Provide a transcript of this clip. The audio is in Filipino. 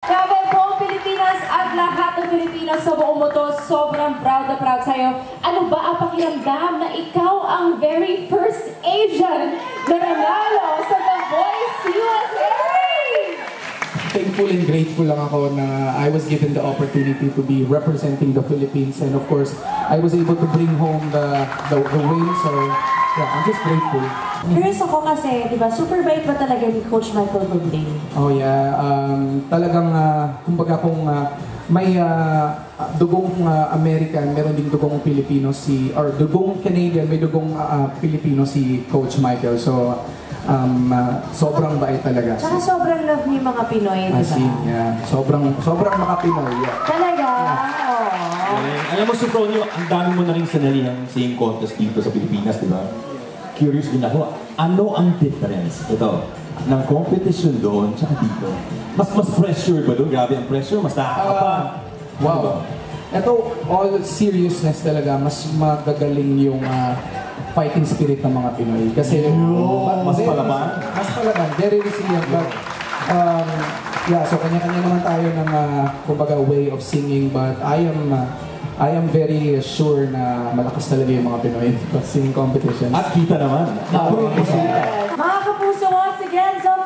Grabe po, Pilipinas at lahat ng Pilipinas sa buong mundo, sobrang proud na proud sa'yo. Ano ba ang pakiramdam na ikaw ang very first Asian na nanalo sa The Voice USA? Thankful and grateful lang ako na I was given the opportunity to be representing the Philippines, and of course, I was able to bring home the win, so yeah, I'm just grateful. Curious ako kasi, di ba, super bait ba talaga ni Coach Michael Bublé? Oh yeah, talagang kumbaga kung may dugong American, meron din dugong Pilipino or dugong Canadian, may dugong Pilipino si Coach Michael. So sobrang bait talaga. Tsaka sobrang love ni mga Pinoy, di ba? Yeah. Sobrang mga-Pinoy. Yeah. Talaga? Alam mo, Sofronio, ang dami mo na rin sanalihan singing contest dito sa Pilipinas, di ba? Curious din ako, ano ang difference ng competition doon tsaka dito? Mas pressure ba doon? Grabe ang pressure, mas nakaka pa. Wow. Ito, all seriousness talaga, mas magagaling yung fighting spirit ng mga Pinoy. Kasi mas palaban? Mas palaban, very resilient. But, yeah, so kanya-kanya naman tayo ng kumbaga way of singing, but I am very sure na malakas talaga yung mga Pinoy singing competitions. At kita naman. Mga kapuso, once again, so